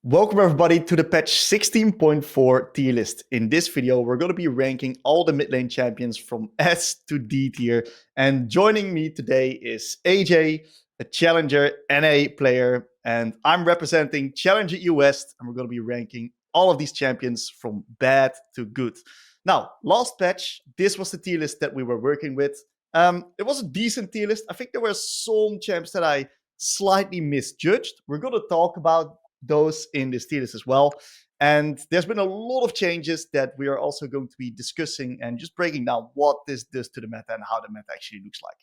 Welcome everybody to the patch 16.4 tier list. In this video, we're going to be ranking all the mid lane champions from S to D tier. And joining me today is AJ, a Challenger NA player. And I'm representing Challenger US. And we're going to be ranking all of these champions from bad to good. Now, last patch, this was the tier list that we were working with. It was a decent tier list. I think there were some champs that I slightly misjudged. We're going to talk about those in this tier list as well. And there's been a lot of changes that we are also going to be discussing and just breaking down what this does to the meta and how the meta actually looks like.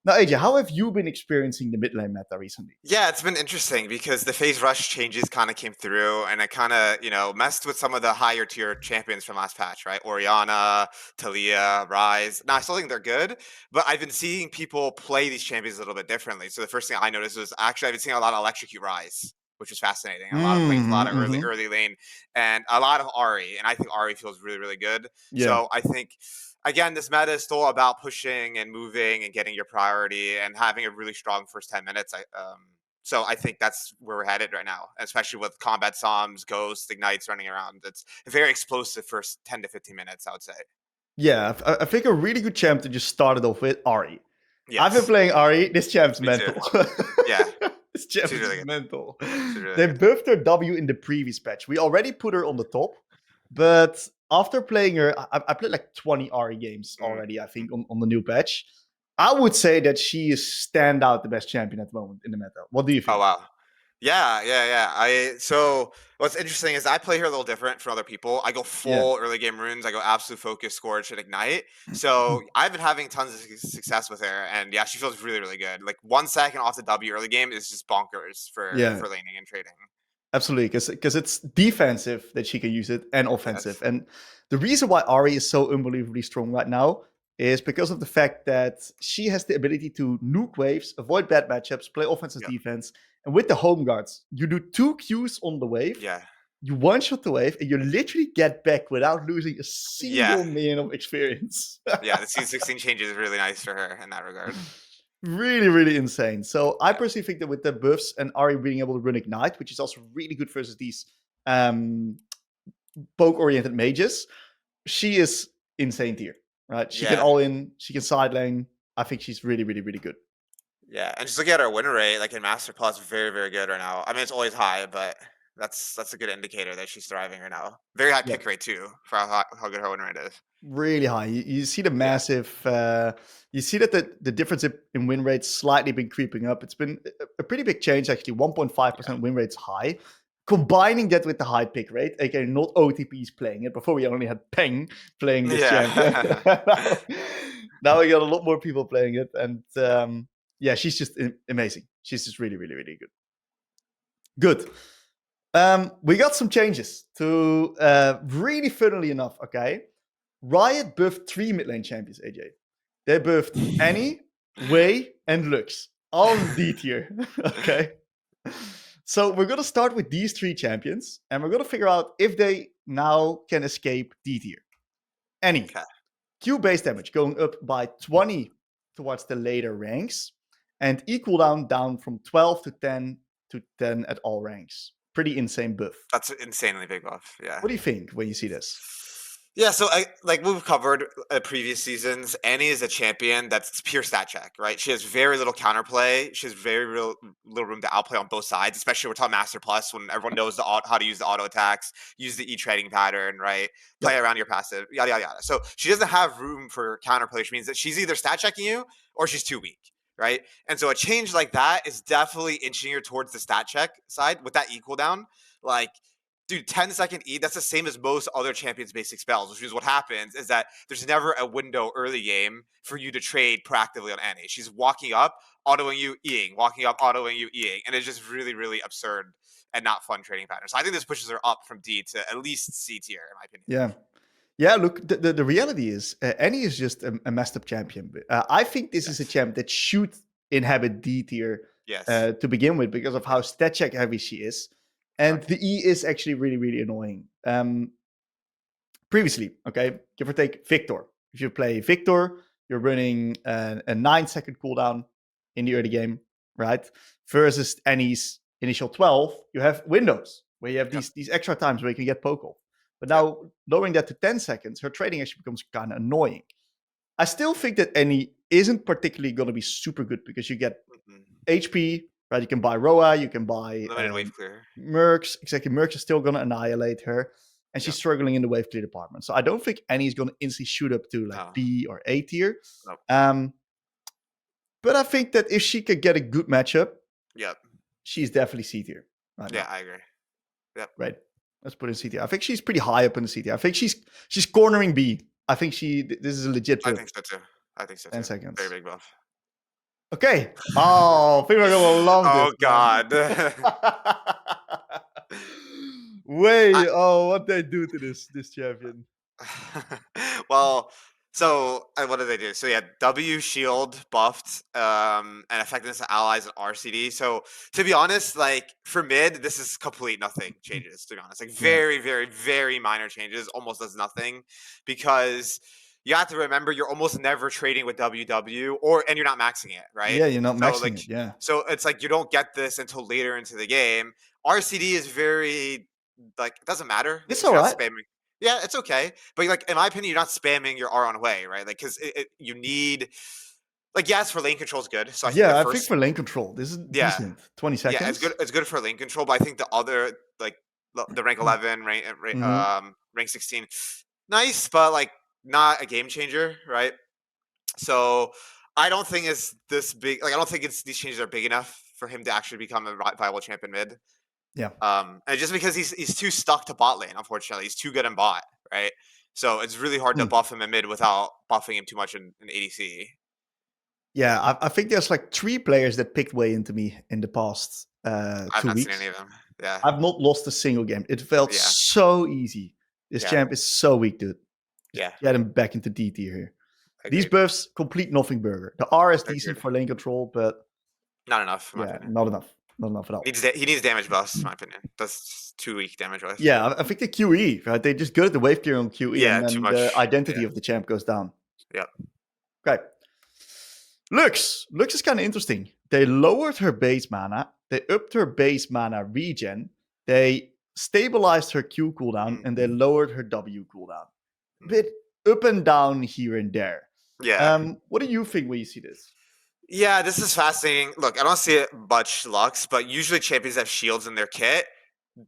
Now, AJ, how have you been experiencing the mid lane meta recently? Yeah, it's been interesting because the phase rush changes kind of came through and it kind of, messed with some of the higher tier champions from last patch, right? Orianna, Talia, Ryze. Now, I still think they're good, but I've been seeing people play these champions a little bit differently. So the first thing I noticed was actually I've been seeing a lot of electrocute Ryze, which was fascinating. A lot of playing a lot of early lane and a lot of Ahri. And I think Ahri feels really, really good. Yeah. So I think again, this meta is still about pushing and moving and getting your priority and having a really strong first 10 minutes. So I think that's where we're headed right now, especially with combat Psalms, Ghosts, Ignites running around. It's a very explosive first 10 to 15 minutes, I would say. Yeah, I think a really good champ to just start it off with, Ahri. Yes. I've been playing Ahri. This champ's mental. Yeah. This champ is really mental. Really they buffed her W in the previous patch. We already put her on the top, but after playing her, I played like 20 Ahri games already, I think, on the new patch. I would say that she is standout the best champion at the moment in the meta. What do you think? Oh, wow. Yeah. So what's interesting is I play her a little different from other people. I go full early game runes. I go absolute focus, Scourge, and Ignite. So I've been having tons of success with her, and yeah, she feels really, really good. Like 1 second off the W early game is just bonkers for laning and trading. Absolutely, because it's defensive that she can use it and offensive. Yes. And the reason why Ahri is so unbelievably strong right now is because of the fact that she has the ability to nuke waves, avoid bad matchups, play offensive defense. And with the home guards, you do 2 Qs on the wave. Yeah. You one-shot the wave, and you literally get back without losing a single million of experience. Yeah, the C16 change is really nice for her in that regard. Really, really insane. So I personally think that with the buffs and Ahri being able to run Ignite, which is also really good versus these poke-oriented mages, she is insane tier, right? She can all in, she can side lane. I think she's really, really, really good. Yeah, and just looking at her win rate, like in Master Plus, very, very good right now. I mean, it's always high, but that's a good indicator that she's thriving right now. Very high pick rate too for how good her win rate is. Really high. You see the massive. You see that the difference in win rates slightly been creeping up. It's been a pretty big change actually. 1.5% win rate's high. Combining that with the high pick rate, okay, not OTPs playing it. Before we only had Peng playing this champion. Now we got a lot more people playing it, and yeah, she's just amazing. She's just really, really, really good. Good. We got some changes to really funnily enough, okay. Riot buffed 3 mid lane champions, AJ. They buffed Annie, Wei, and Lux. All D tier. Okay. So we're going to start with these 3 champions, and we're going to figure out if they now can escape D tier. Annie. Okay. Q base damage going up by 20 towards the later ranks, and E cooldown down from 12 to 10 to 10 at all ranks. Pretty insane buff. That's an insanely big buff, yeah. What do you think when you see this? Yeah, so like we've covered previous seasons, Annie is a champion that's pure stat check, right? She has very little counterplay. She has very little room to outplay on both sides, especially we're talking Master Plus when everyone knows how to use the auto attacks, use the E-trading pattern, right? Play around your passive, yada, yada, yada. So she doesn't have room for counterplay, which means that she's either stat checking you or she's too weak, right? And so a change like that is definitely inching her towards the stat check side with that E cooldown. Like, dude, 10-second E, that's the same as most other champions' basic spells, which is what happens is that there's never a window early game for you to trade proactively on Annie. She's walking up, autoing you, Eing, walking up, autoing you, Eing. And it's just really, really absurd and not fun trading patterns. So I think this pushes her up from D to at least C tier, in my opinion. Yeah. Yeah, look, the reality is Annie is just a messed up champion. I think this is a champ that should inhabit D tier to begin with because of how stat check heavy she is. And the E is actually really, really annoying. Previously, okay, give or take Victor. If you play Victor, you're running a 9-second cooldown in the early game, right? Versus Annie's initial 12, you have windows. where you have these extra times where you can get poke off. But now lowering that to 10 seconds, her trading actually becomes kind of annoying. I still think that Annie isn't particularly going to be super good because you get HP, right? You can buy Roa, you can buy limited wave clear. Mercs. Exactly, Mercs is still going to annihilate her, and she's struggling in the wave clear department. So I don't think Annie's going to instantly shoot up to like B or A tier. Nope. But I think that if she could get a good matchup, yep, she's definitely C tier. Right yeah, now. I agree. Yep. Right. Let's put in C tier. I think she's pretty high up in the C tier. I think she's cornering B. I think this is a legit build. I think so too. 10 seconds. Very big buff. Okay. Oh, people are gonna love this. Oh God. What they do to this champion? Well, so what did they do? So yeah, W shield buffed, and effectiveness of allies and RCD. So to be honest, like for mid, this is complete nothing changes. To be honest, like very, very, very minor changes, almost does nothing, because you have to remember you're almost never trading with WW, and you're not maxing it, right? Yeah, you're not maxing it. Yeah. So it's like you don't get this until later into the game. RCD is very like it doesn't matter. It's all right. Yeah, it's okay, but like in my opinion, you're not spamming your R on way, right? Like because you need, like yes, for lane control is good. So I think for lane control, this is decent. 20 seconds. Yeah, it's good for lane control, but I think the other like the rank 11, rank 16, nice, but like not a game changer, right? So I don't think it's this big. Like I don't think these changes are big enough for him to actually become a viable champion mid. Yeah. And just because he's too stuck to bot lane, unfortunately, he's too good in bot, right? So it's really hard to buff him in mid without buffing him too much in ADC. Yeah, I think there's like 3 players that picked way into me in the past 2 weeks. I've not seen any of them. Yeah, I've not lost a single game. It felt so easy. This champ is so weak, dude. Get him back into D tier here. These buffs, complete nothing burger. The R is decent for lane control, but not enough. Not enough. Not enough at all. He needs damage buffs, in my opinion. That's too weak damage wise. Yeah, I think the QE, right? They just go to the wave clear on QE, and then too much. The identity of the champ goes down. Yeah. Okay. Lux is kind of interesting. They lowered her base mana. They upped her base mana regen. They stabilized her Q cooldown, and they lowered her W cooldown. Bit up and down here and there. Yeah. What do you think when you see this? Yeah, this is fascinating. Look, I don't see it much Lux, but usually champions have shields in their kit.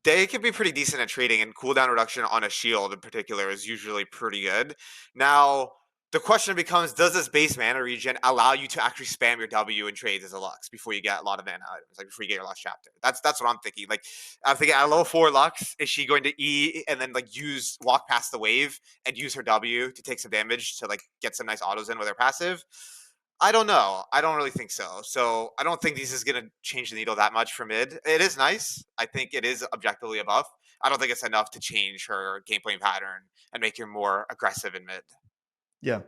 They can be pretty decent at trading, and cooldown reduction on a shield in particular is usually pretty good. Now, the question becomes, does this base mana regen allow you to actually spam your W in trades as a Lux before you get a lot of mana items, like before you get your last chapter? That's what I'm thinking. Like, I'm thinking at level 4 Lux, is she going to E and then like walk past the wave and use her W to take some damage to like get some nice autos in with her passive? I don't know. I don't really think so. So I don't think this is going to change the needle that much for mid. It is nice. I think it is objectively a buff. I don't think it's enough to change her gameplay pattern and make her more aggressive in mid. Yeah.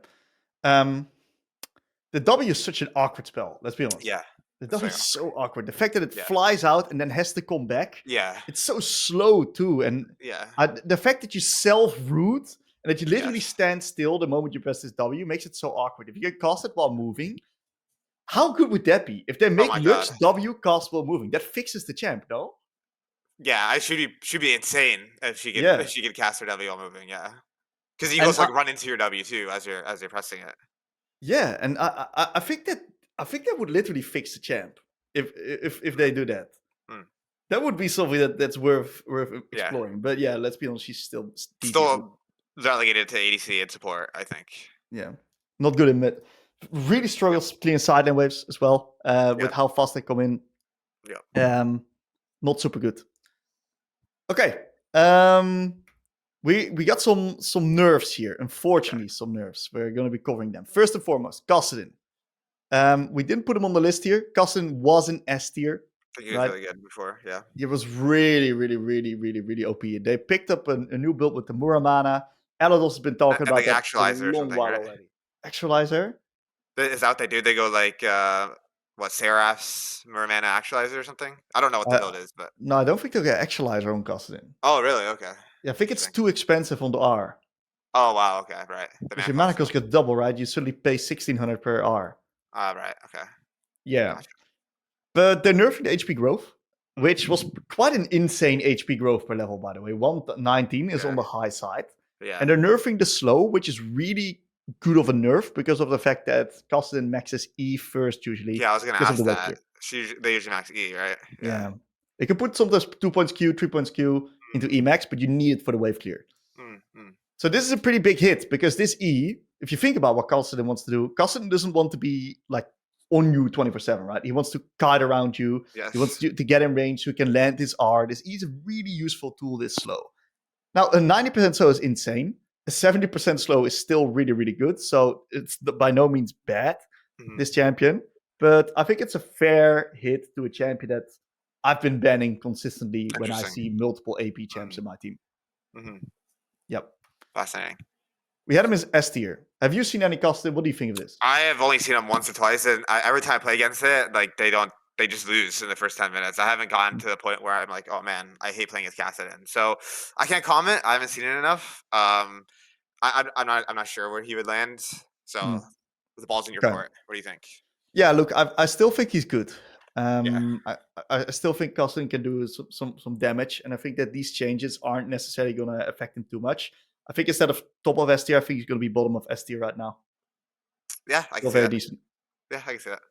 The W is such an awkward spell. Let's be honest. Yeah. The W is so awkward. The fact that it flies out and then has to come back. Yeah. It's so slow too. And the fact that you self-root and that you literally stand still the moment you press this W makes it so awkward. If you get casted while moving, how good would that be? If they make Lux W cast while moving, that fixes the champ, no? Yeah, I should be insane if she could cast her W while moving. Yeah, because you also like run into your W too as you're pressing it. Yeah, and I think that would literally fix the champ if they do that. That would be something that's worth exploring. But yeah, let's be honest, she's still relegated to ADC and support, I think. Yeah. Not good in mid. Really struggles clearing sideline waves as well, with how fast they come in. Yeah. Not super good. Okay. We got some nerfs here. Unfortunately, some nerfs. We're going to be covering them. First and foremost, Kassadin. We didn't put him on the list here. Kassadin was an S tier. I think he was really good before, yeah. It was really, really, really, really, really OP. They picked up a new build with the Muramana. Elados has been talking about that for a long while already. Actualizer? Is that what they do? They go like, Seraph's Muramana Actualizer or something? I don't know what the build is, but... No, I don't think they'll get Actualizer on Kassadin. Oh, really? Okay. Yeah, I think it's too expensive on the R. Oh, wow, okay, right. Because your mana cost gets double, right? You suddenly pay 1,600 per R. Right, okay. Yeah. Gotcha. But they're nerfing the HP growth. which was quite an insane HP growth per level, by the way. 119 is on the high side. Yeah. And they're nerfing the slow, which is really good of a nerf because of the fact that Kassadin maxes E first usually. Yeah, I was going to because of ask the wave that. clear. They usually max E, right? Yeah. They can put sometimes 2 points Q, 3 points Q into E max, but you need it for the wave clear. So this is a pretty big hit because this E, if you think about what Kassadin wants to do, Kassadin doesn't want to be like on you 24/7, right? He wants to kite around you. Yes. He wants to get in range so he can land his R. This E is a really useful tool this slow. Now, a 90% slow is insane. A 70% slow is still really, really good. So it's by no means bad, this champion. But I think it's a fair hit to a champion that I've been banning consistently when I see multiple AP champs in my team. Yep. Fascinating. We had him as S tier. Have you seen any Kassadin? What do you think of this? I have only seen him once or twice, and every time I play against it, like they just lose in the first 10 minutes. I haven't gotten to the point where I'm like, oh man, I hate playing against Kassadin. So I can't comment. I haven't seen it enough. I'm not sure where he would land. So the ball's in your court. What do you think? Yeah, look, I still think he's good. I still think Kassadin can do some damage, and I think that these changes aren't necessarily going to affect him too much. I think instead of top of S tier, I think he's going to be bottom of S tier right now. Yeah, I can see very that. Decent. Yeah, I can see that.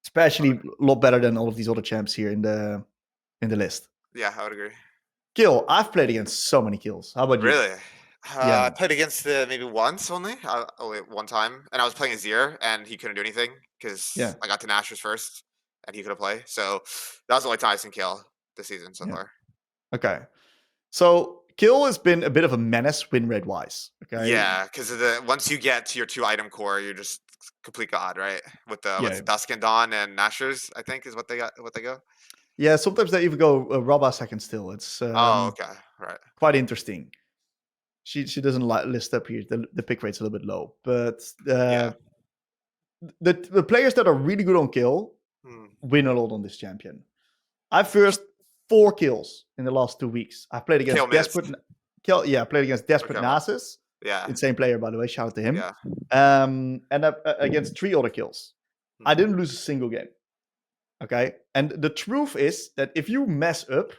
Especially a lot better than all of these other champs here in the list. Yeah, I would agree. Kill. I've played against so many kills. How about you? Really? I played against maybe once only one time, and I was playing Azir, and he couldn't do anything because I got to Nashers first, and he couldn't play. So that was the only time I've seen Kill this season so far. Okay, so Kill has been a bit of a menace win rate wise. Okay. Yeah, because once you get to your 2 item core, you're just complete god, right? With the what's Dusk and Dawn and Nashers, I think is what they go. Yeah, sometimes they even go Rabba second still. It's okay, right. Quite interesting. She doesn't list up here. The pick rate's a little bit low, but the players that are really good on Kill win a lot on this champion. I first 4 kills in the last 2 weeks. I played against Desperate. Played against Desperate Nasus. Yeah, insane player, by the way. Shout out to him. Yeah. And against 3 other kills. I didn't lose a single game. Okay, and the truth is that if you mess up,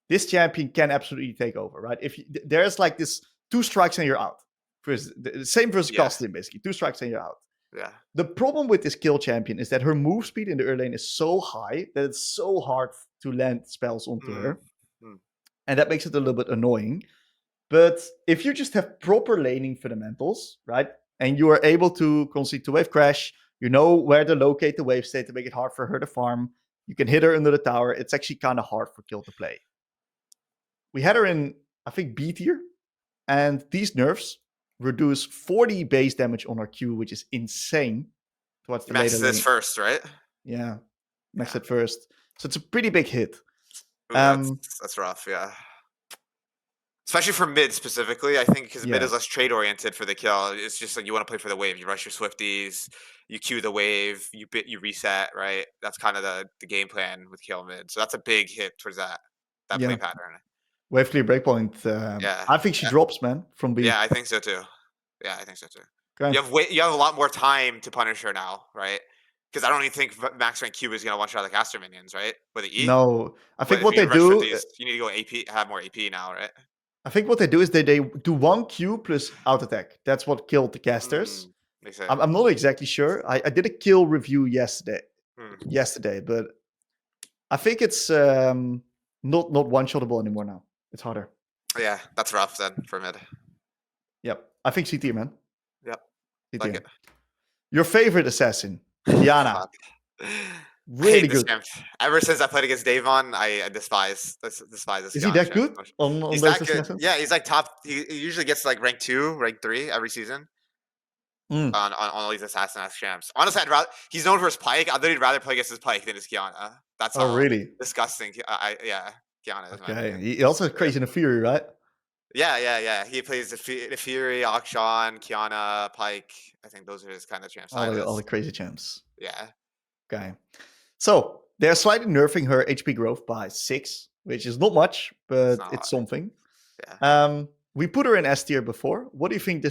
this champion can absolutely take over, right? If there's like this 2 strikes and you're out. The same versus Kassadin, basically. 2 strikes and you're out. Yeah. The problem with this Kill champion is that her move speed in the early lane is so high that it's so hard to land spells onto her. And that makes it a little bit annoying. But if you just have proper laning fundamentals, right? And you are able to concede to wave crash, you know where to locate the wave state to make it hard for her to farm. You can hit her under the tower. It's actually kind of hard for Kill to play. We had her in, I think, B tier. And these nerfs reduce 40 base damage on our Q, which is insane. Towards the later this first, right? Yeah. Max it first. So it's a pretty big hit. Ooh, that's rough, yeah. Especially for mid specifically, I think, because mid is less trade oriented for the Kill. It's just like you want to play for the wave. You rush your Swifties, you queue the wave, you reset, right? That's kind of the game plan with Kill mid. So that's a big hit towards that play pattern. Wave clear breakpoint. I think she drops, man, from B. Yeah, I think so too. Yeah, I think so too. Okay. You have a lot more time to punish her now, right? Because I don't even think max rank Q is going to one-shot the caster minions, right? With the E. No, I think what they do, you need to go AP, have more AP now, right? I think what they do is they do 1 Q plus out attack. That's what killed the casters. I'm not exactly sure. I did a kill review yesterday, but I think it's not one-shottable anymore now. It's harder. Yeah, that's rough then for mid. Yep, I think CT, man. Yep, CT. like it. Your favorite assassin, Qiyana. Really good. Ever since I played against Davon, I despise this. Is he that good? He's that good. Yeah, he's like top. He usually gets like rank 2, rank 3 every season. On all these assassin champs. Honestly, he's known for his Pike. I'd literally rather play against his Pike than his Qiyana. That's really disgusting. Qiyana is okay. He also has crazy Naafiri, right? Yeah. He plays Naafiri, Akshan, Qiyana, Pike. I think those are his kind of champs. All the crazy champs. Yeah. Okay. So they're slightly nerfing her HP growth by 6, which is not much, but it's something. Yeah. We put her in S tier before. What do you think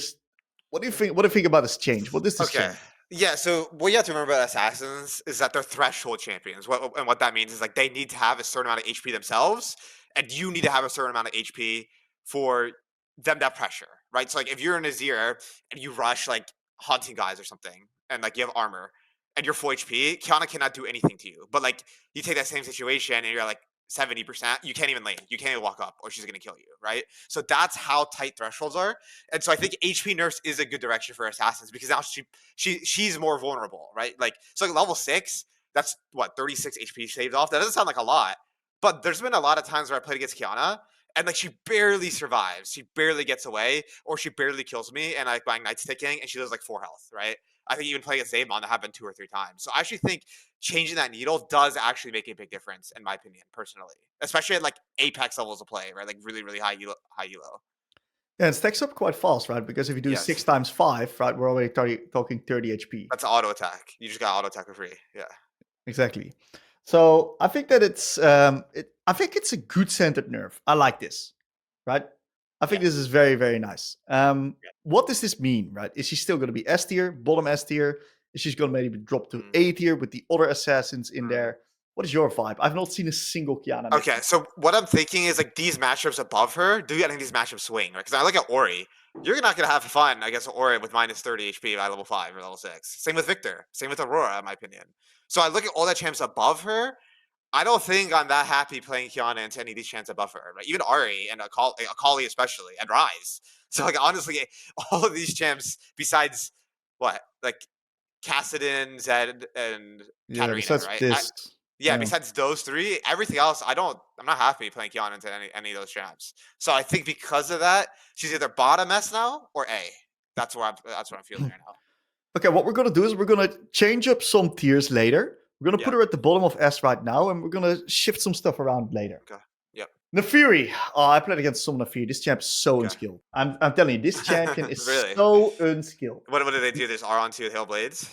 about this change? What does this change? Yeah, so what you have to remember about assassins is that they're threshold champions. What that means is like they need to have a certain amount of HP themselves, and you need to have a certain amount of HP for them to have pressure, right? So like if you're in a Azir and you rush like hunting guys or something, and like you have armor and you're full HP, Qiyana cannot do anything to you. But like you take that same situation and you're like 70%, you can't even lane, you can't even walk up, or she's gonna kill you, right? So that's how tight thresholds are. And so I think HP nerfs is a good direction for assassins because now she's more vulnerable, right? Like so like level 6, that's what 36 HP saved off. That doesn't sound like a lot, but there's been a lot of times where I played against Qiyana and like she barely survives, she barely gets away, or she barely kills me, and like my ignite's ticking and she does like 4 health, right? I think even playing against Zaymon, that happened 2 or 3 times. So I actually think changing that needle does actually make a big difference, in my opinion, personally, especially at like apex levels of play, right? Like really, really high elo. Yeah, it stacks up quite fast, right? Because if you do 6 Yes, times 5, right, we're already talking 30 HP. that's auto attack. You just got auto attack for free. Yeah. Exactly. So I think that I think it's a good centered nerf. I like this, right? I think Yeah. this is very, very nice. Yeah. What does this mean, right? Is she still going to be S tier, bottom S tier? Is she going to maybe drop to A tier with the other assassins in there? What is your vibe? I've not seen a single Qiyana. Okay, so what I'm thinking is like these matchups above her, do getting these matchups swing, right? Because I look at Ori, you're not gonna have fun against Ori with minus 30 HP by level 5 or level 6. Same with Victor, same with Aurora, in my opinion. So I look at all the champs above her. I don't think I'm that happy playing Qiyana into any of these champs above her, right? Even Ari and Akali especially, and Ryze. So like honestly, all of these champs besides what like Kassadin, Zed, and Yeah, Katarina, besides right? this. Yeah, besides those 3, everything else, I'm not happy playing Qiyana into any of those champs. So I think because of that, she's either bottom S now or A. That's what I'm feeling right now. Okay, what we're going to do is we're going to change up some tiers later. We're going to put Yeah. her at the bottom of S right now, and we're going to shift some stuff around later. Okay. Yep. Naafiri. Oh, I played against some Naafiri. This champ is so Okay. unskilled. I'm telling you, this champion is Really? so unskilled. What do they do? There's R on 2 Hail Blades?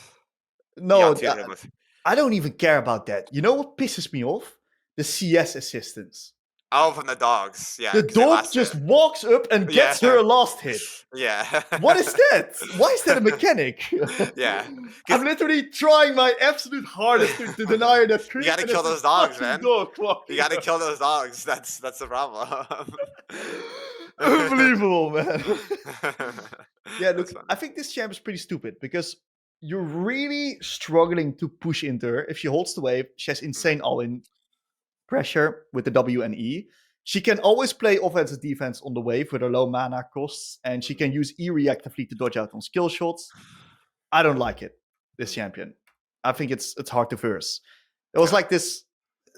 No, Hail Blades. I don't even care about that. You know what pisses me off? The CS assistance. Oh, from the dogs. Yeah. The 'Cause they dog last just it. walks up and gets her Yeah. a last hit. Yeah. What is that? Why is that a mechanic? Yeah. I'm literally trying my absolute hardest to deny her that creep. You gotta and kill it's those a dogs, fucking man. dog walking You gotta up. kill those dogs. That's the problem. Unbelievable, man. Yeah, look, That's funny. I think this champ is pretty stupid because you're really struggling to push into her. If she holds the wave, she has insane all-in pressure with the W and E. She can always play offensive defense on the wave with her low mana costs, and she can use E reactively to dodge out on skill shots. I don't like it, this champion. I think it's hard to verse. It was like this,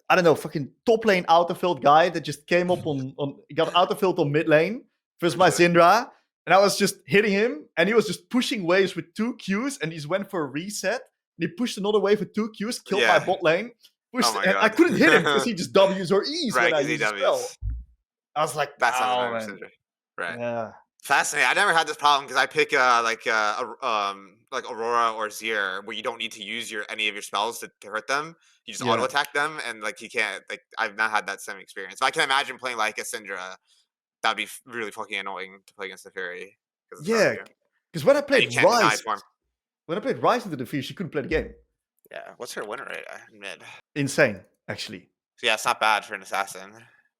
I don't know, fucking top lane autofilled guy that just came up on got autofilled on mid lane versus my Syndra, and I was just hitting him, and he was just pushing waves with 2 Qs, and he just went for a reset, and he pushed another wave with 2 Qs, killed my bot lane, pushed, Oh my and I god. couldn't hit him because he just Ws or Es Right, when I because he use a spell. Ws. I was like, That's not oh, an man. Syndra. Right. Yeah. Fascinating. I never had this problem because I pick like Aurora or Zir where you don't need to use any of your spells to hurt them. You just Yeah. auto attack them, and like you can't. Like I've not had that same experience. But I can imagine playing like a Syndra. That'd be really fucking annoying to play against the Fairy. Yeah, because when I And played you can't deny Ryze, form. into the field, she couldn't play the game. Yeah. What's her win rate in mid? Insane, actually. So yeah, it's not bad for an assassin.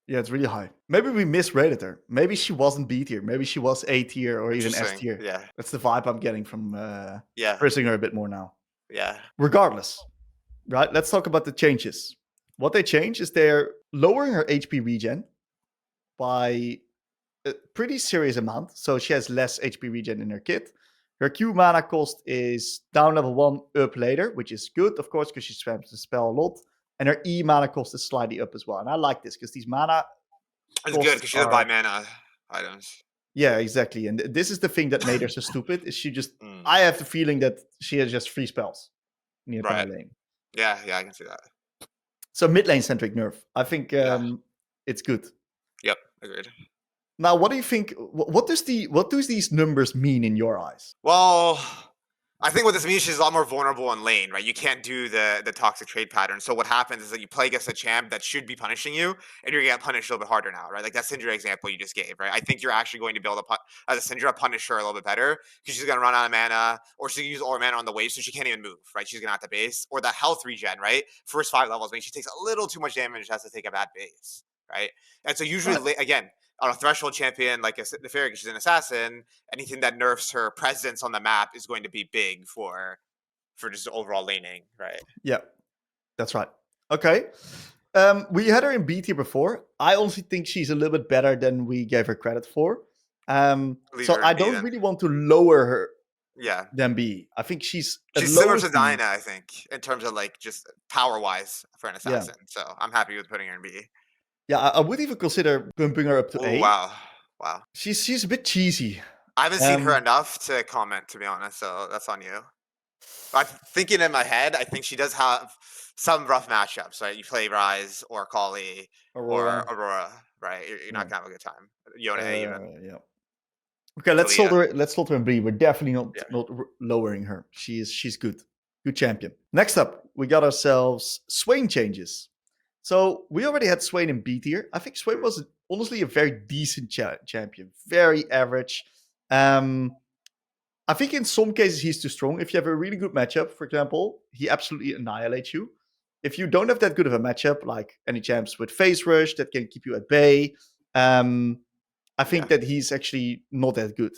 Yeah, it's really high. Maybe we misrated her. Maybe she wasn't B tier. Maybe she was A tier or even S Interesting. tier. Yeah. That's the vibe I'm getting from Yeah. pressing her a bit more now. Yeah. Regardless, right? Let's talk about the changes. What they change is they're lowering her HP regen by a pretty serious amount. So she has less HP regen in her kit. Her Q mana cost is down level 1, up later, which is good, of course, because she spams the spell a lot. And her E mana cost is slightly up as well. And I like this because these mana. It's good because she doesn't buy mana items. Yeah, exactly. And this is the thing that made her so stupid. Is she just? I have the feeling that she has just free spells near the lane. Yeah, I can see that. So mid lane centric nerf. I think it's good. Yep, agreed. Now, what do you think? What does these numbers mean in your eyes? Well, I think what this means, she's a lot more vulnerable in lane, right? You can't do the toxic trade pattern. So what happens is that you play against a champ that should be punishing you, and you're gonna get punished a little bit harder now, right? Like that Syndra example you just gave, right? I think you're actually going to be able to as a Syndra punish her a little bit better because she's gonna run out of mana, or she's gonna use all her mana on the wave, so she can't even move, right? She's gonna have to base, or the health regen, right? First 5 levels means she takes a little too much damage, has to take a bad base, right? And so usually, Right. again, on a threshold champion like Naafiri, because she's an assassin, anything that nerfs her presence on the map is going to be big for just overall laning, right? Yeah, that's right. Okay. We had her in B tier before. I honestly think she's a little bit better than we gave her credit for. Leave So her I in B don't then. really want to lower her Yeah. than B. I think she's at She's similar lowest to B. Dinah, I think, in terms of like just power wise for an Yeah. assassin. So I'm happy with putting her in B. Yeah, I would even consider bumping her up to Oh A. wow. Wow. She's a bit cheesy. I haven't seen her enough to comment, to be honest, so that's on you. I'm thinking in my head, I think she does have some rough matchups, right? You play Ryze or Kayle or Aurora. Aurora, right? You're Yeah. not gonna have a good time. Yone even. Yeah. Okay, let's Talia. slot her in B. We're definitely not lowering her. She's good. Good champion. Next up, we got ourselves Swain changes. So we already had Swain in B tier. I think Swain was honestly a very decent champion. Very average. I think in some cases he's too strong. If you have a really good matchup, for example, he absolutely annihilates you. If you don't have that good of a matchup, like any champs with phase rush that can keep you at bay, I think that he's actually not that good.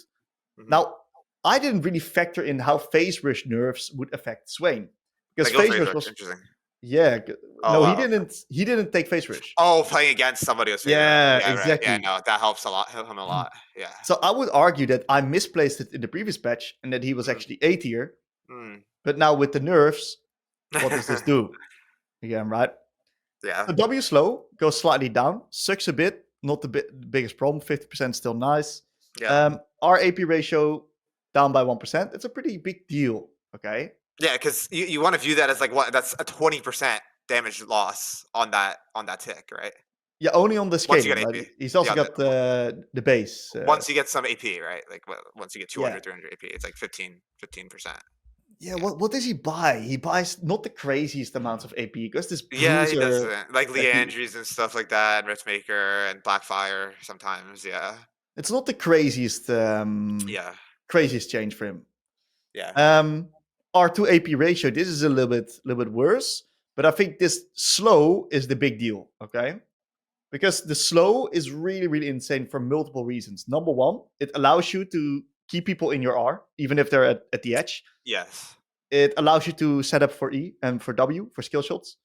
Mhm. Now, I didn't really factor in how phase rush nerfs would affect Swain. Because Like go phase phase rush rush. was Interesting. yeah. Oh No, he wow. didn't. He didn't take face rush. Oh, playing against somebody with phase rush. Yeah, Yeah, right. Yeah, exactly. no, that helps a lot. Help him a lot. Yeah. So I would argue that I misplaced it in the previous patch and that he was actually A tier. Mm. But now with the nerfs, what does this do? Again, right? Yeah. So W slow goes slightly down, sucks a bit. Not the biggest problem. 50% still nice. Yeah. Our AP ratio down by 1%. It's a pretty big deal. Okay. Yeah, because you want to view that as like what? That's a 20% damage loss on that tick, right? Yeah, only on the Once you scaling, get right? AP. He's also Yeah, got the base. once you get some AP, right? Like once you get Yeah. 200, 300 AP, it's like 15%. Yeah, what does he buy? He buys not the craziest amounts of AP because this Yeah, he bruiser doesn't. Like that he Leandries and stuff like that, and Riftmaker and Blackfire sometimes, yeah. it's not the craziest Yeah. craziest change for him. Yeah. R2 AP ratio, this is a little bit worse, but I think this slow is the big deal, okay? Because the slow is really, really insane for multiple reasons. Number one, it allows you to keep people in your R, even if they're at the edge. Yes. It allows you to set up for E and for W, for skill shots.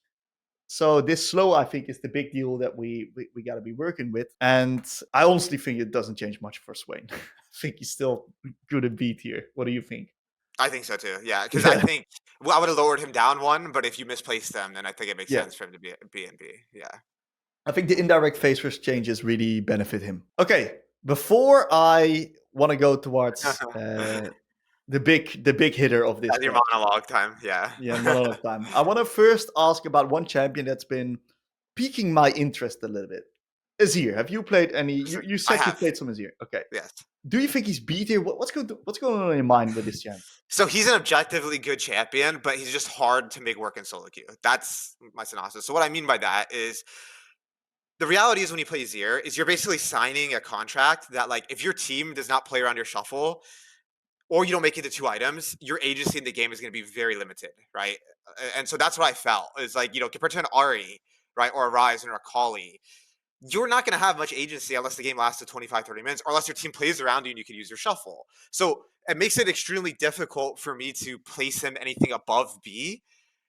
So this slow, I think, is the big deal that we got to be working with. And I honestly think it doesn't change much for Swain. I think he's still good at B tier. What do you think? I think so too. Yeah, because I think I would have lowered him down one, but if you misplace them, then I think it makes Yeah. sense for him to be B and B. Yeah. I think the indirect phase rush changes really benefit him. Okay, before I want to go towards the big hitter of this, That's your patch. monologue time. Yeah. Yeah, monologue time. I want to first ask about one champion that's been piquing my interest a little bit. Azir, have you played any? You said you have. played some Azir. Okay. Yes. Do you think he's B tier? What's going on in your mind with this champ? So he's an objectively good champion, but he's just hard to make work in solo queue. That's my synopsis. So what I mean by that is the reality is when you play Azir is you're basically signing a contract that like if your team does not play around your shuffle or you don't make it to 2 items, your agency in the game is going to be very limited, right? And so that's what I felt. Is like, compared to an Ari, right, or a Ryze or a Kayle, you're not going to have much agency unless the game lasts to 25, 30 minutes, or unless your team plays around you and you can use your shuffle. So it makes it extremely difficult for me to place him anything above B,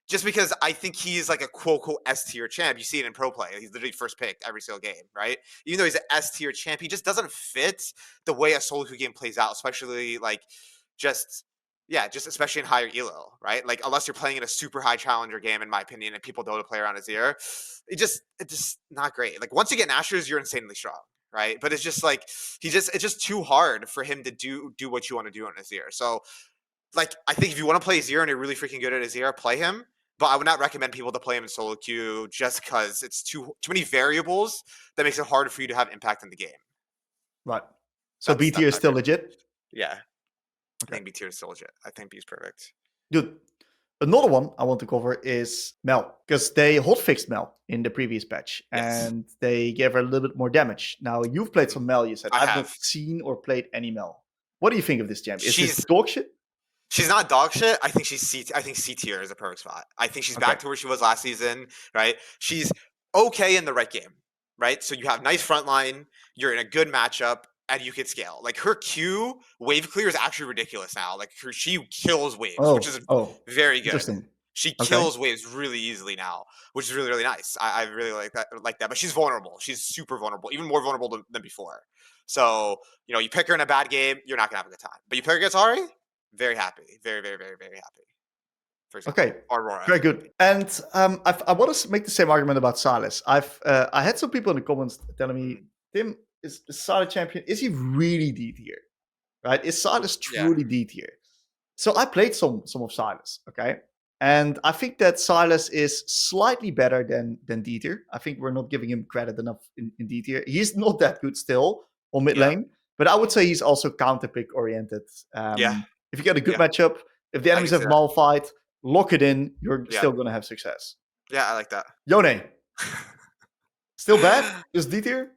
just because I think he's like a quote unquote S tier champ. You see it in pro play. He's literally first picked every single game, right? Even though he's an S tier champ, he just doesn't fit the way a solo queue game plays out, especially like just especially in higher elo, right? Like unless you're playing in a super high challenger game, in my opinion, and people know to play around Azir, it's just not great. Like once you get Nashers, you're insanely strong, right? But it's just like it's just too hard for him to do what you want to do on Azir. So like I think if you want to play Azir and you're really freaking good at Azir, play him. But I would not recommend people to play him in solo queue just because it's too many variables that makes it harder for you to have impact in the game. Right. So B tier is still legit? Yeah. I think B tier is still legit. I think B is perfect. Good. Another one I want to cover is Mell, because they hotfixed Mell in the previous patch, Yes. and they gave her a little bit more damage. Now, you've played some Mell, you said. I I've have. not seen or played any Mell. What do you think of this champion? Is this She's dog shit? She's not dog shit. I think she's C. I think C tier is a perfect spot. I think she's Okay. back to where she was last season. Right. She's okay in the right game. Right. So you have nice front line. You're in a good matchup, and you can scale. Like her Q wave clear is actually ridiculous now. Like she kills waves, which is very good. Interesting. She Okay. kills waves really easily now, which is really, really nice. I really like that. But she's vulnerable. She's super vulnerable, even more vulnerable than before. So, you pick her in a bad game, you're not gonna have a good time. But you pick her against Ari, very happy. Very, very, very, very happy. For example, Okay. Aurora. Very good. And I want to make the same argument about Sylas. I had some people in the comments telling me, Tim, is Sylas champion? Is he really D tier? Right? Is Sylas truly D tier? So I played some of Sylas, okay? And I think that Sylas is slightly better than D tier. I think we're not giving him credit enough in D tier. He's not that good still on mid lane, but I would say he's also counter pick oriented. If you get a good matchup, if the enemies have Malphite, lock it in, you're still going to have success. Yeah, I like that. Yone. Still bad? Is D tier?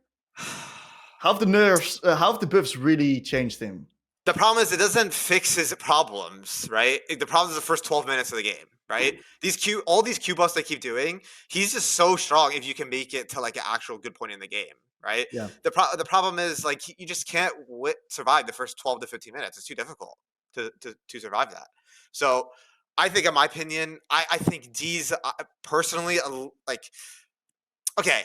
How have the buffs really changed him? The problem is it doesn't fix his problems, right? The problem is the first 12 minutes of the game, right? All these Q buffs they keep doing, he's just so strong if you can make it to like an actual good point in the game, right? Yeah. The problem is like you just can't survive the first 12 to 15 minutes. It's too difficult to survive that. So I think, in my opinion, I think D's personally like okay.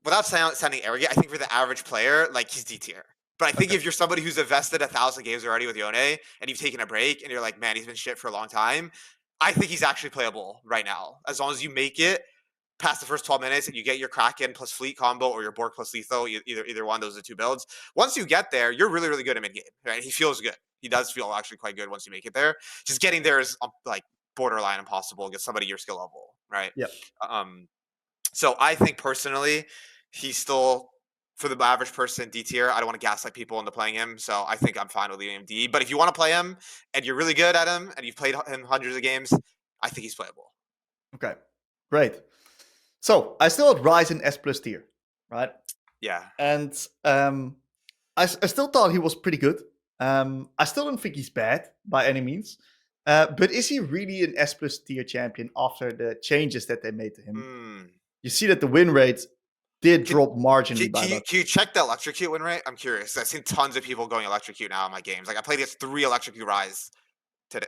Without sounding arrogant, I think for the average player, like he's D tier. But I think if you're somebody who's invested 1,000 games already with Yone and you've taken a break and you're like, man, he's been shit for a long time, I think he's actually playable right now. As long as you make it past the first 12 minutes and you get your Kraken plus Fleet combo or your Bork plus Lethal, either one, those are the two builds. Once you get there, you're really, really good at mid game, right? He feels good. He does feel actually quite good once you make it there. Just getting there is like borderline impossible against somebody your skill level, right? Yeah. So I think personally, he's still, for the average person, D tier. I don't want to gaslight people into playing him, so I think I'm fine with leaving him D. But if you want to play him and you're really good at him and you've played him hundreds of games, I think he's playable. Okay, great. So I still had Ryze in S+ tier, right? Yeah. And I still thought he was pretty good. I still don't think he's bad by any means. But is he really an S+ tier champion after the changes that they made to him? You see that the win rate did drop marginally. Can you check the electrocute win rate? I'm curious. I've seen tons of people going electrocute now in my games. Like I played against 3 electrocute Ryze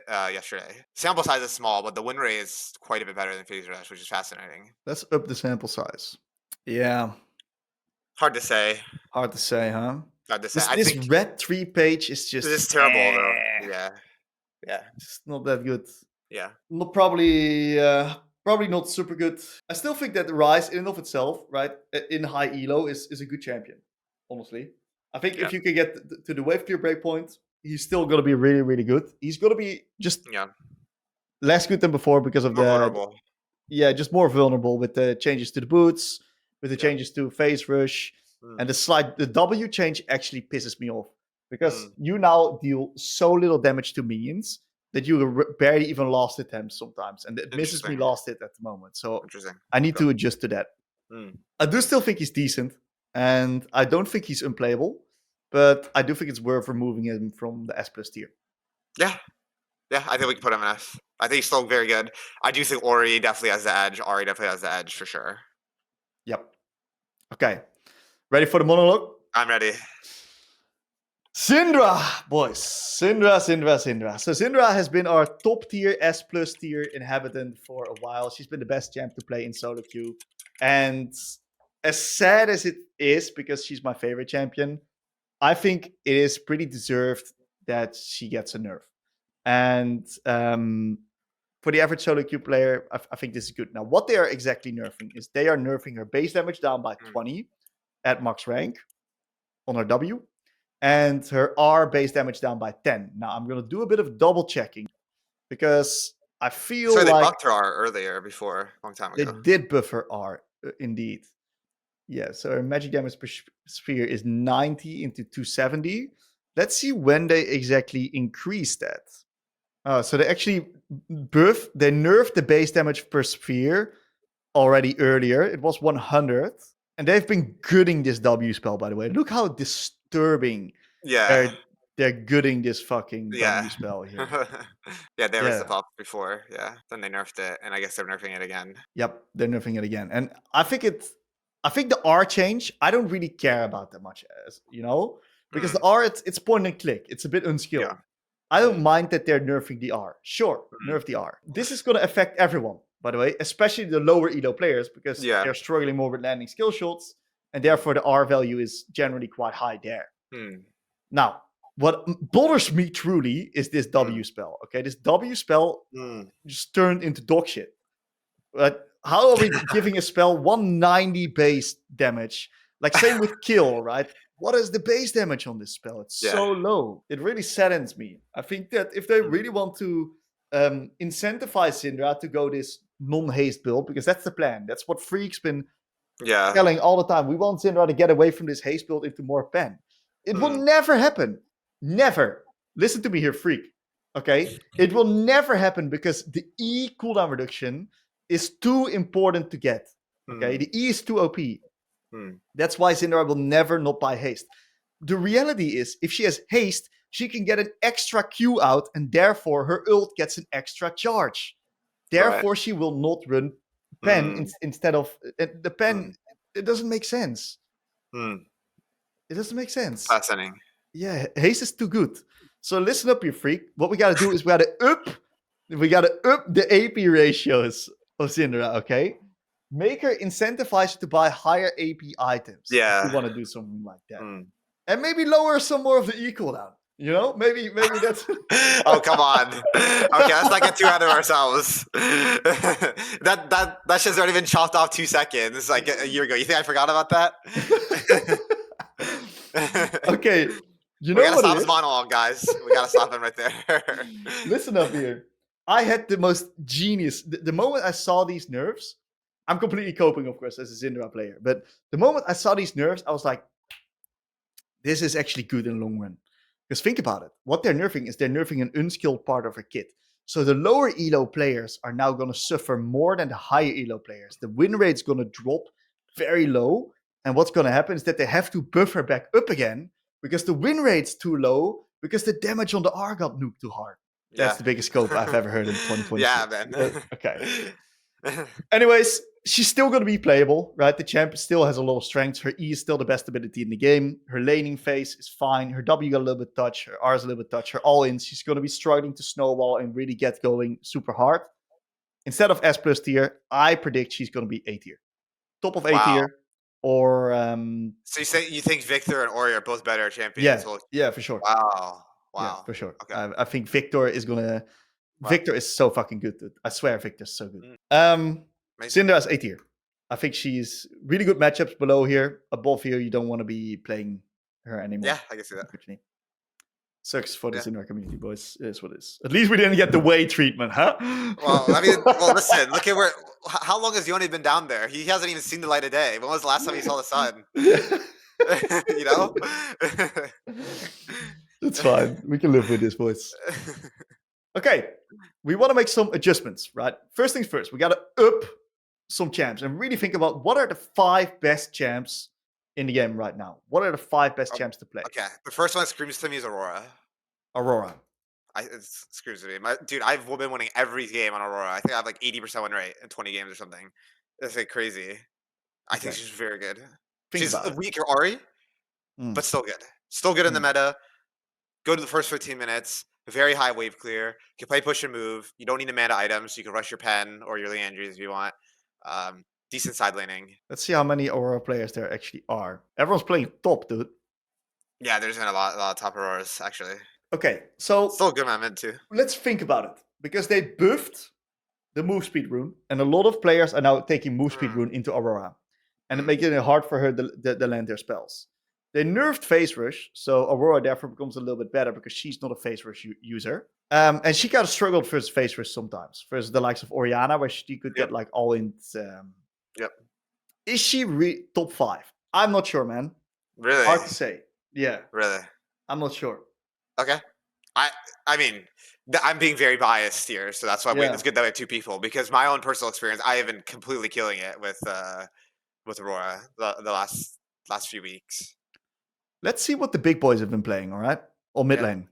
yesterday. Sample size is small, but the win rate is quite a bit better than Phase Rush, which is fascinating. Let's up the sample size. Yeah. Hard to say. Hard to say, huh? Hard to say. This red 3 page is just... This is terrible, though. Yeah. Yeah. It's not that good. Yeah. Probably not super good. I still think that the Ryze in and of itself, right, in high elo is a good champion, honestly. I think if you can get to the wave clear breakpoint, he's still going to be really, really good. He's going to be just less good than before because of vulnerable. Yeah, just more vulnerable with the changes to the boots, with the changes to phase rush. And the W change actually pisses me off because you now deal so little damage to minions that you barely even last attempts sometimes. And it misses me last hit at the moment. So I need to adjust to that. I do still think he's decent. And I don't think he's unplayable. But I do think it's worth removing him from the S+ tier. Yeah. Yeah, I think we can put him in S. I think he's still very good. I do think Ori definitely has the edge. Ari definitely has the edge for sure. Yep. Okay. Ready for the monologue? I'm ready. Syndra, boys. Syndra. So Syndra has been our top tier, S+ tier inhabitant for a while. She's been the best champ to play in solo queue. And as sad as it is, because she's my favorite champion, I think it is pretty deserved that she gets a nerf. And for the average solo queue player, I think this is good. Now, what they are exactly nerfing is they are nerfing her base damage down by 20 at max rank on her W. And her R base damage down by 10. Now, I'm going to do a bit of double checking because I feel they buffed her R earlier before, a long time ago. They did buff her R, indeed. Yeah, so her magic damage per sphere is 90 into 270. Let's see when they exactly increased that. So they actually they nerfed the base damage per sphere already earlier. It was 100. And they've been gooding this W spell, by the way. Look how disturbing Yeah. they're gooding this fucking Yeah. W spell here. Yeah, there was the Yeah. pop before. Yeah. Then they nerfed it, and I guess they're nerfing it again. Yep, they're nerfing it again. And I think the R change, I don't really care about that much, because the R, it's point and click. It's a bit unskilled. Yeah. I don't mind that they're nerfing the R. Sure, nerf the R. This is going to affect everyone, by the way, especially the lower elo players, because they're struggling more with landing skill shots, and therefore the R value is generally quite high there. Now, what bothers me truly is this W spell. Okay, this W spell just turned into dog shit. But how are we giving a spell 190 base damage? Like same with kill, right? What is the base damage on this spell? It's so low. It really saddens me. I think that if they really want to incentivize Syndra to go this non-haste build, because that's the plan. That's what Freak's been telling all the time. We want Syndra to get away from this haste build into more pen. It will never happen. Never. Listen to me here, Freak. Okay? It will never happen because the E cooldown reduction is too important to get. Okay? The E is too OP. That's why Syndra will never not buy haste. The reality is, if she has haste, she can get an extra Q out, and therefore her ult gets an extra charge. Therefore, she will not run pen instead of the pen. It doesn't make sense. It doesn't make sense. Fascinating. Yeah, haste is too good. So listen up, you freak. What we gotta do is we gotta up the AP ratios of Syndra, okay? Make her incentivized to buy higher AP items. Yeah. If you want to do something like that. And maybe lower some more of the E cooldown. You know? Maybe that's... Oh, come on. Okay, let's not get too ahead of ourselves. that shit's already been chopped off 2 seconds, like a year ago. You think I forgot about that? Okay. We gotta stop his monologue, guys. We gotta stop him right there. Listen up here. I had the most genius... The moment I saw these nerfs, I'm completely coping, of course, as a Syndra player. But the moment I saw these nerfs, I was like, this is actually good in the long run. Because think about it. What they're nerfing is they're nerfing an unskilled part of her kit. So the lower elo players are now going to suffer more than the higher elo players. The win rate's going to drop very low. And what's going to happen is that they have to buff her back up again because the win rate's too low because the damage on the R got nuked too hard. That's the biggest scope I've ever heard in 2020. Yeah, man. Okay. Anyways, she's still going to be playable, right? The champ still has a lot of strengths. Her E is still the best ability in the game. Her laning phase is fine. Her W got a little bit touch. Her R is a little bit touch. Her all-in, she's going to be struggling to snowball and really get going super hard. Instead of S+ tier, I predict she's going to be A tier. Top of A tier. Or... So you think Victor and Ori are both better champions? Yeah, for sure. Wow. Yeah, for sure. Okay. I think Victor is going to... Wow. Victor is so fucking good, dude. I swear Victor's so good. Syndra is A tier. I think she's really good matchups below here. Above here, you don't want to be playing her anymore. Yeah, I can see that. Sucks for the Syndra community, boys. It is what it is. At least we didn't get the way treatment, huh? Well, listen, look at how long has Yoni been down there? He hasn't even seen the light of day. When was the last time he saw the sun? You know? It's fine. We can live with this, boys. Okay, we want to make some adjustments, right? First things first, we got to up some champs and really think about what are the 5 best champs in the game right now. What are the 5 best champs to play? Okay, the first one that screams to me is Aurora. It screams to me. Dude, I've been winning every game on Aurora. I think I have like 80% win rate in 20 games or something. That's like crazy. I think she's very good. She's a weaker Ori, but still good. Still good in the meta. Go to the first 15 minutes. Very high wave clear. You can play push and move. You don't need a mana items. So you can rush your pen or your Leandries if you want. Decent side laning. Let's see how many Aurora players there actually are. Everyone's playing top, dude. Yeah, there's been a lot of top Auroras, actually. Okay, so... Still good man mid too. Let's think about it. Because they buffed the move speed rune. And a lot of players are now taking move speed rune into Aurora. And making it hard for her to land their spells. They nerfed Phase Rush, so Aurora therefore becomes a little bit better because she's not a Phase Rush user. And she kind of struggled versus Phase Rush sometimes. Versus the likes of Orianna, where she could get like all-in... Is she top 5? I'm not sure, man. Really? Hard to say. Yeah. Really? I'm not sure. Okay. I mean, I'm being very biased here, so that's why it's good that we have two people, because my own personal experience, I have been completely killing it with Aurora the last few weeks. Let's see what the big boys have been playing, all right? Or mid Yeah. lane.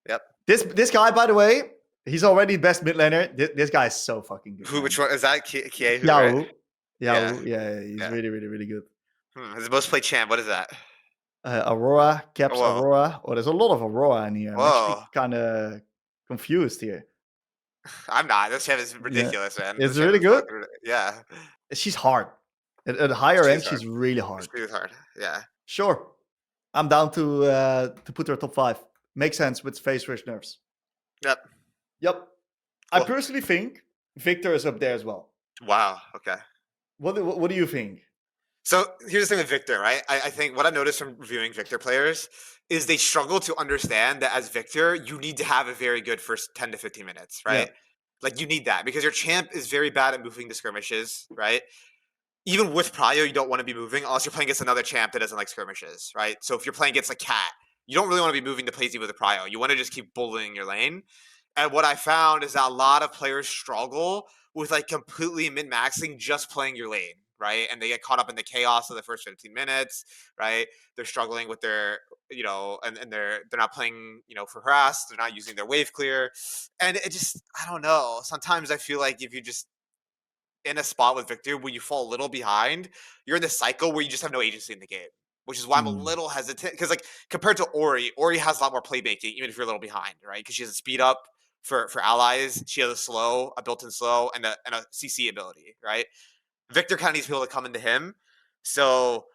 Yep. This guy, by the way, he's already the best mid laner. This guy is so fucking good. Which one is that? Qiyana, right? Yahoo. Yeah. Yeah, he's really, really, really good. His most played champ. What is that? Aurora, Caps Whoa. Aurora. Oh, there's a lot of Aurora in here. I'm actually Whoa. kind of confused here. I'm not. This champ is ridiculous, man. It's This champ really is good. Yeah. She's hard. At higher end, she's really hard. She's hard. Yeah. Sure. I'm down to put her top 5. Makes sense with phase rush nerfs. Yep. Cool. I personally think Victor is up there as well. Wow. Okay. What do you think? So here's the thing with Victor, right? I think what I noticed from reviewing Victor players is they struggle to understand that as Victor, you need to have a very good first 10 to 15 minutes, right? Yeah. Like you need that because your champ is very bad at moving to skirmishes, right? Even with Prio, you don't want to be moving unless you're playing against another champ that doesn't like skirmishes, right? So if you're playing against a cat, you don't really want to be moving to plays with a Prio. You want to just keep bullying your lane. And what I found is that a lot of players struggle with like completely min-maxing just playing your lane, right? And they get caught up in the chaos of the first 15 minutes, right? They're struggling with their, and they're not playing, for harass. They're not using their wave clear. And it just, I don't know. Sometimes I feel like if you just in a spot with Victor where you fall a little behind, you're in this cycle where you just have no agency in the game, which is why I'm a little hesitant. Because like compared to Ori has a lot more playmaking, even if you're a little behind, right? Because she has a speed up for allies. She has a built-in slow, and a CC ability, right? Victor kind of needs people to come into him. So,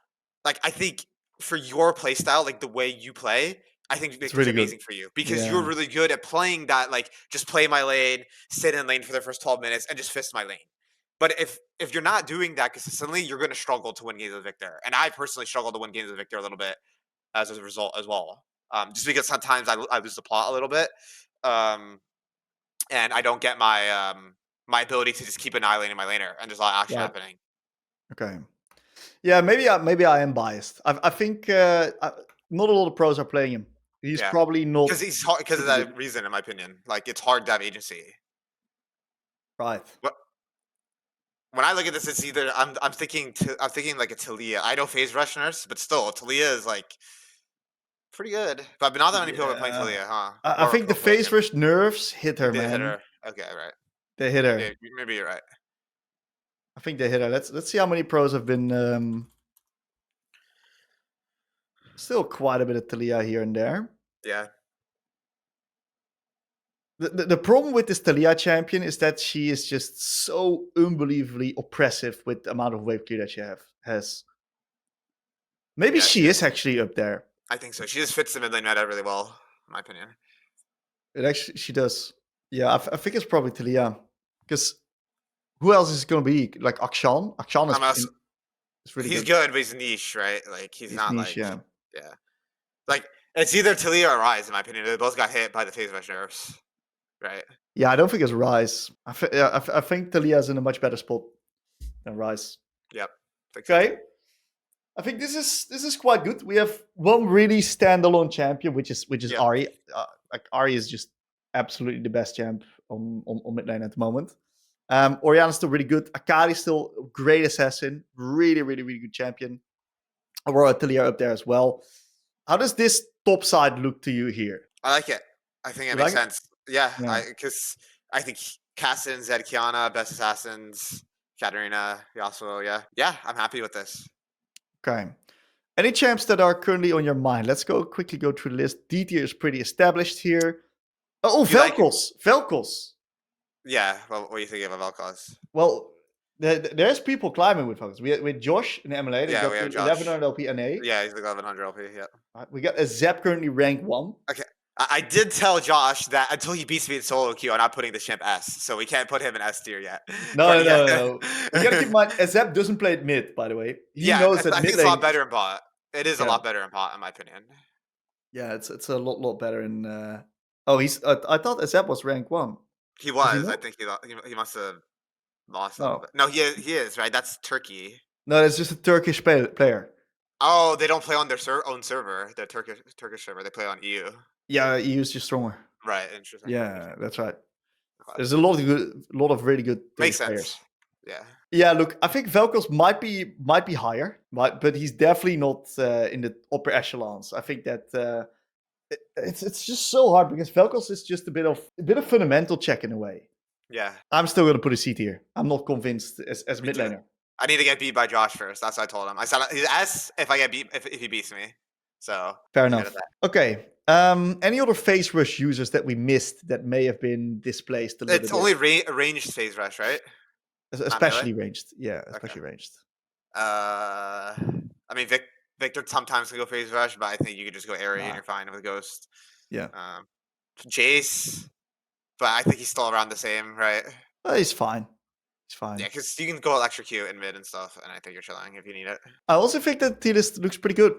like, I think for your play style, like the way you play, I think Victor's really amazing for you because you're really good at playing that, like, just play my lane, sit in lane for the first 12 minutes, and just fist my lane. But if you're not doing that consistently, you're going to struggle to win games with Victor. And I personally struggle to win games with Victor a little bit as a result as well. Just because sometimes I lose the plot a little bit. And I don't get my my ability to just keep annihilating my laner, and there's a lot of action happening. Okay. Yeah, maybe I am biased. I think not a lot of pros are playing him. He's probably not because of that reason, in my opinion. Like it's hard to have agency. Right. But when I look at this, it's either I'm thinking like a Taliyah. I know phase rush nurse, but still Taliyah is like pretty good. But not that many people are playing Taliyah, huh? I think the phase rush nerfs hit her, man. Hit her. Okay, right. They hit her. Maybe you're right. I think they hit her. Let's see how many pros have been. Still quite a bit of Taliyah here and there. Yeah. The problem with this Taliyah champion is that she is just so unbelievably oppressive with the amount of wave clear that she has. Maybe she is actually up there. I think so. She just fits the mid lane meta really well, in my opinion. She does. Yeah, I think it's probably Taliyah. Because who else is it going to be? Like Akshan? Akshan is really he's good, but he's niche, right? Like he's not niche, like yeah. Like it's either Taliyah or Ryze, in my opinion. They both got hit by the phase rush nerfs, right? Yeah, I don't think it's Ryze. I think Taliyah is in a much better spot than Ryze. Yep. Okay. I think this is quite good. We have one really standalone champion, which is Ahri. Like Ahri is just absolutely the best champ on mid lane at the moment. Orianna's still really good. Akari's still a great assassin. Really, really, really good champion. Aurora Taliyah up there as well. How does this top side look to you here? I like it. I think it makes sense. Yeah, because I think Kassadin, Zed, Qiyana, best assassins, Katarina, Yasuo. Yeah, I'm happy with this. Okay. Any champs that are currently on your mind? Let's quickly go through the list. D tier is pretty established here. Oh, Vel'Koz. Vel'Koz. Yeah, well, what do you think of Vel'Koz? Well, there's people climbing with Vel'Koz. We have Josh in MLA. We have Josh. 1100 LP NA. Yeah, he's like 1100 LP, yeah. We got a Zep currently rank 1. Okay. I did tell Josh that until he beats me in solo queue, I'm not putting the champ S, so we can't put him in S tier yet. No. You gotta keep in mind, Zep doesn't play it mid, by the way. He knows that I think it's a lot better in bot. It is a lot better in bot, in my opinion. Yeah, it's a lot better in. He's. I thought Zep was rank 1. He was. I think he must have lost a little bit. No, he is right. That's Turkey. No, that's just a Turkish player. Oh, they don't play on their own server, the Turkish server. They play on EU. Yeah, EU's just stronger. Right. Interesting. Yeah, that's right. Okay. There's a lot of really good Makes Turkish sense. players. Yeah. Yeah, look, I think Vel'Koz might be higher, but he's definitely not in the upper echelons. I think that it's just so hard because Vel'Koz is just a bit of fundamental check in a way. Yeah. I'm still gonna put a C tier. I'm not convinced as Me mid too. laner. I need to get beat by Josh first. That's what I told him. I said he's S if I get beat if he beats me. So Fair leave it enough. at that. Okay. Any other phase rush users that we missed that may have been displaced a little It's bit? only ranged phase rush, right? Especially ranged. Yeah, especially ranged. I mean, Victor sometimes can go phase rush, but I think you could just go area and you're fine with Ghost. Yeah. Jace, but I think he's still around the same, right? He's fine. He's fine. Yeah, because you can go electrocute in mid and stuff, and I think you're chilling if you need it. I also think that tier list looks pretty good,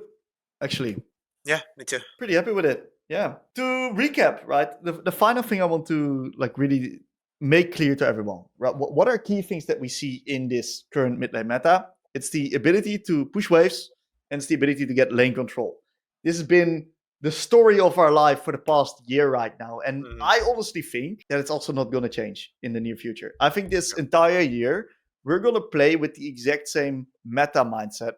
actually. Yeah, me too. Pretty happy with it. Yeah. To recap, right? The final thing I want to really make clear to everyone, right? What are key things that we see in this current mid lane meta? It's the ability to push waves, and it's the ability to get lane control. This has been the story of our life for the past year right now. And I honestly think that it's also not going to change in the near future. I think this entire year, we're going to play with the exact same meta mindset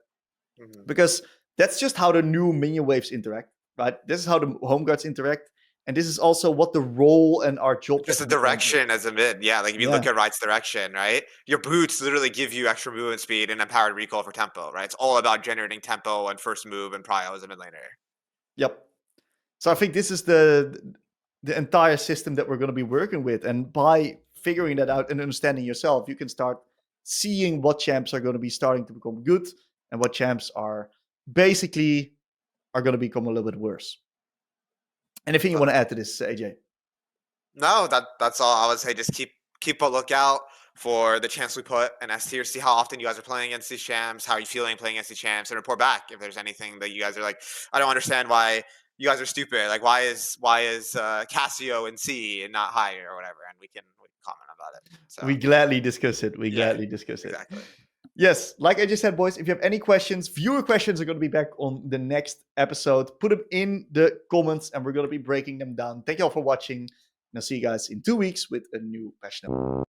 because that's just how the new minion waves interact, right? This is how the home guards interact. And this is also what the role and our job just the direction as a mid. Yeah, like if you look at Ryze's direction, right? Your boots literally give you extra movement speed and empowered recall for tempo, right? It's all about generating tempo and first move and prio as a mid laner. Yep. So I think this is the entire system that we're going to be working with. And by figuring that out and understanding yourself, you can start seeing what champs are going to be starting to become good and what champs are basically going to become a little bit worse. Anything you want to add to this, AJ? No, that's all. I would say just keep a lookout for the champs we put in S tier. See how often you guys are playing against these champs. How are you feeling playing against these champs? And report back if there's anything that you guys are like, I don't understand why you guys are stupid. Like why is Cassio in C and not higher or whatever? And we can comment about it. So we gladly discuss it. Gladly discuss it. Exactly. Yes, like I just said, boys, if you have any questions, viewer questions are going to be back on the next episode. Put them in the comments and we're going to be breaking them down. Thank you all for watching. And I'll see you guys in 2 weeks with a new patch note.